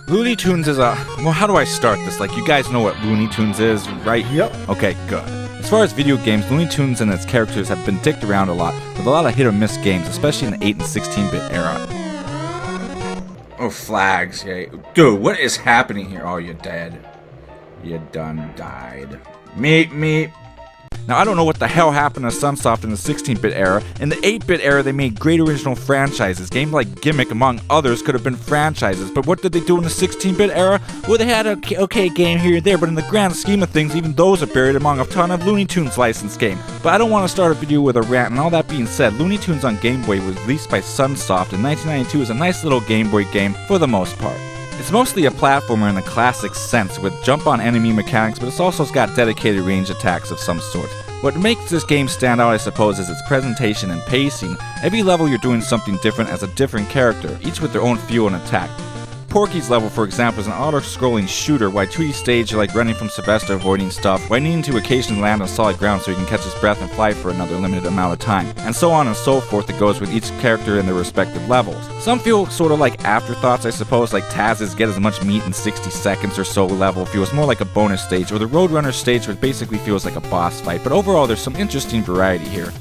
Looney Tunes is a... Well, how do I start this? Like, you guys know what Looney Tunes is, right? Yep. Okay, good. As far as video games, Looney Tunes and its characters have been dicked around a lot, with a lot of hit-or-miss games, especially in the 8 and 16-bit era. Oh, flags, yay. Dude, what is happening here? Oh, you're dead. You done died. Meep. Now, I don't know what the hell happened to Sunsoft in the 16-bit era. In the 8-bit era, they made great original franchises. Games like Gimmick, among others, could have been franchises. But what did they do in the 16-bit era? Well, they had an okay game here and there, but in the grand scheme of things, even those are buried among a ton of Looney Tunes licensed games. But I don't want to start a video with a rant, and all that being said, Looney Tunes on Game Boy was released by Sunsoft in 1992 as a nice little Game Boy game for the most part. It's mostly a platformer in the classic sense, with jump-on enemy mechanics, but it's also got dedicated range attacks of some sort. What makes this game stand out, I suppose, is its presentation and pacing. Every level you're doing something different as a different character, each with their own feel and attack. Porky's level, for example, is an auto-scrolling shooter, while Tweety's stage are like running from Sylvester avoiding stuff, while needing to occasionally land on solid ground so he can catch his breath and fly for another limited amount of time. And so on and so forth it goes with each character in their respective levels. Some feel sort of like afterthoughts, I suppose, like Taz's Get As Much Meat in 60 Seconds or so level feels more like a bonus stage, or the Roadrunner stage which basically feels like a boss fight, but overall there's some interesting variety here.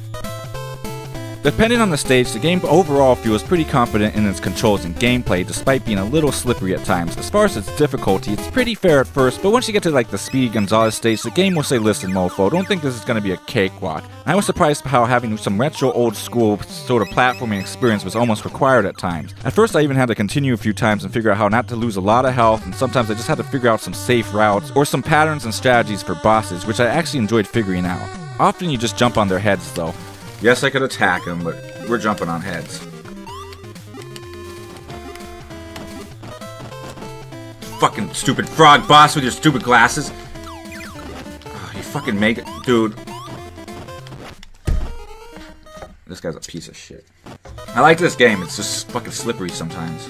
Depending on the stage, the game overall feels pretty confident in its controls and gameplay, despite being a little slippery at times. As far as its difficulty, it's pretty fair at first, but once you get to like the Speedy Gonzales stage, the game will say, listen mofo, don't think this is going to be a cakewalk. I was surprised how having some retro old school sort of platforming experience was almost required at times. At first I even had to continue a few times and figure out how not to lose a lot of health, and sometimes I just had to figure out some safe routes, or some patterns and strategies for bosses, which I actually enjoyed figuring out. Often you just jump on their heads though. Yes, I could attack him, but we're jumping on heads. Fucking stupid frog boss with your stupid glasses. Oh, you fucking make it. Dude. This guy's a piece of shit. I like this game, it's just fucking slippery sometimes.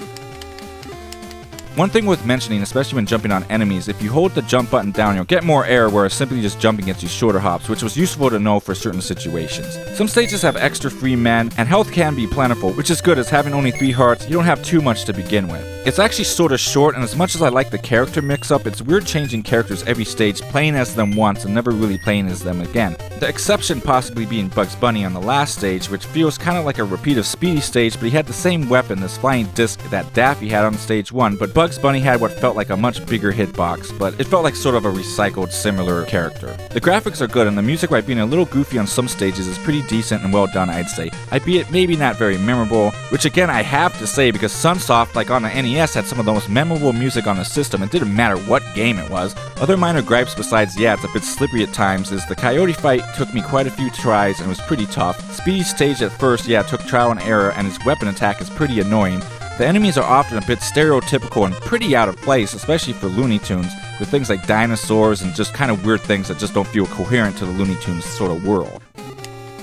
One thing worth mentioning, especially when jumping on enemies, if you hold the jump button down, you'll get more air, whereas simply just jumping gets you shorter hops, which was useful to know for certain situations. Some stages have extra free men, and health can be plentiful, which is good as having only 3 hearts, you don't have too much to begin with. It's actually sort of short, and as much as I like the character mix-up, it's weird changing characters every stage, playing as them once and never really playing as them again. The exception possibly being Bugs Bunny on the last stage, which feels kind of like a repeat of Speedy's stage, but he had the same weapon, this flying disc that Daffy had on stage 1, but Bugs Bunny had what felt like a much bigger hitbox, but it felt like sort of a recycled similar character. The graphics are good, and the music, while being a little goofy on some stages, is pretty decent and well done, I'd say, albeit maybe not very memorable, which again I have to say because Sunsoft, like on the NES, had some of the most memorable music on the system. It didn't matter what game it was. Other minor gripes besides, yeah, it's a bit slippery at times, is the coyote fight took me quite a few tries and was pretty tough. Speedy's stage at first, yeah, took trial and error, and his weapon attack is pretty annoying. The enemies are often a bit stereotypical and pretty out of place, especially for Looney Tunes, with things like dinosaurs and just kind of weird things that just don't feel coherent to the Looney Tunes sort of world.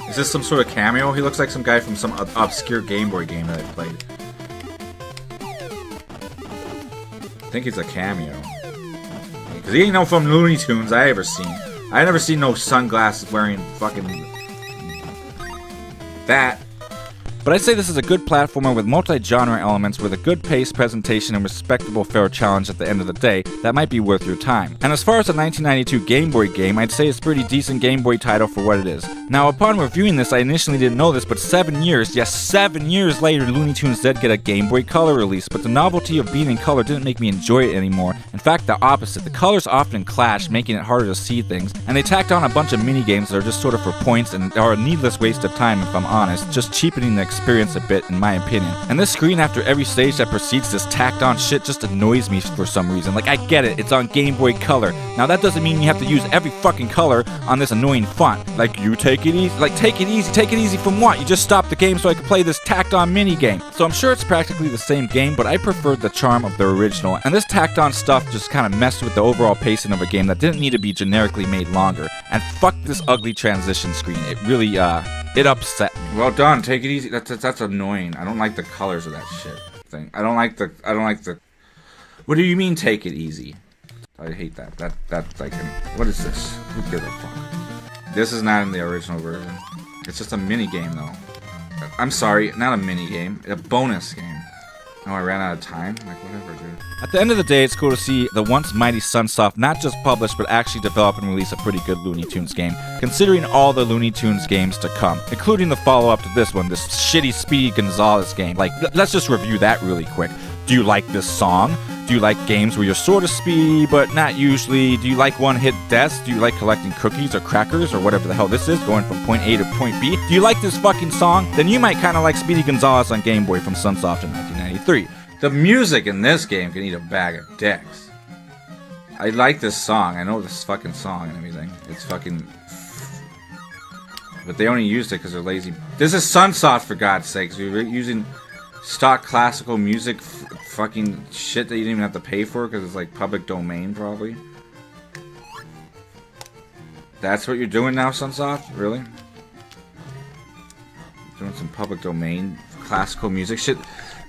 Is this some sort of cameo? He looks like some guy from some obscure Game Boy game that I played. I think he's a cameo. Because he ain't no from Looney Tunes I ever seen. I never seen no sunglasses wearing fucking... that. But I'd say this is a good platformer with multi-genre elements with a good pace, presentation, and respectable fair challenge at the end of the day that might be worth your time. And as far as the 1992 Game Boy game, I'd say it's a pretty decent Game Boy title for what it is. Now, upon reviewing this, I initially didn't know this, but 7 years, yes, 7 years later, Looney Tunes did get a Game Boy Color release, but the novelty of being in color didn't make me enjoy it anymore. In fact, the opposite. The colors often clash, making it harder to see things, and they tacked on a bunch of mini-games that are just sort of for points and are a needless waste of time, if I'm honest, just cheapening the experience a bit, in my opinion. And this screen after every stage that precedes this tacked on shit just annoys me for some reason. Like, I get it, it's on Game Boy Color. Now that doesn't mean you have to use every fucking color on this annoying font. Like, you take it easy. Like, take it easy from what? You just stopped the game so I could play this tacked on mini game. So I'm sure it's practically the same game, but I preferred the charm of the original. And this tacked on stuff just kind of messed with the overall pacing of a game that didn't need to be generically made longer. And fuck this ugly transition screen. It really, it upset me. Well done, take it easy. That's annoying. I don't like the colors of that shit thing. I don't like the... What do you mean, take it easy? I hate that. That's like... What is this? Who gives a fuck? This is not in the original version. It's just a mini game, though. I'm sorry, not a mini game. A bonus game. Oh, I ran out of time? Like, whatever, dude. At the end of the day, it's cool to see the once mighty Sunsoft not just publish, but actually develop and release a pretty good Looney Tunes game, considering all the Looney Tunes games to come, including the follow-up to this one, this shitty Speedy Gonzales game. Like, let's just review that really quick. Do you like this song? Do you like games where you're sort of speedy, but not usually? Do you like one-hit deaths? Do you like collecting cookies or crackers or whatever the hell this is, going from point A to point B? Do you like this fucking song? Then you might kind of like Speedy Gonzales on Gameboy from Sunsoft in 1993. The music in this game can eat a bag of dicks. I like this song. I know this fucking song and everything. It's fucking... But they only used it because they're lazy. This is Sunsoft, for God's sakes. We're using stock classical music fucking shit that you didn't even have to pay for because it's like public domain, probably. That's what you're doing now, Sunsoft? Really? Doing some public domain classical music shit.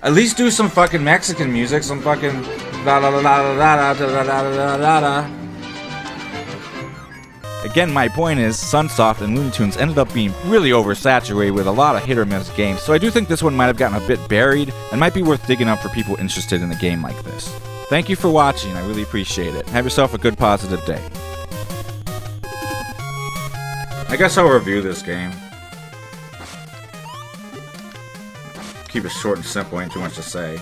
At least do some fucking Mexican music, some fucking da da da da da da da da da da. Again, my point is, Sunsoft and Looney Tunes ended up being really oversaturated with a lot of hit-or-miss games, so I do think this one might have gotten a bit buried, and might be worth digging up for people interested in a game like this. Thank you for watching, I really appreciate it. Have yourself a good, positive day. I guess I'll review this game. Keep it short and simple, ain't too much to say.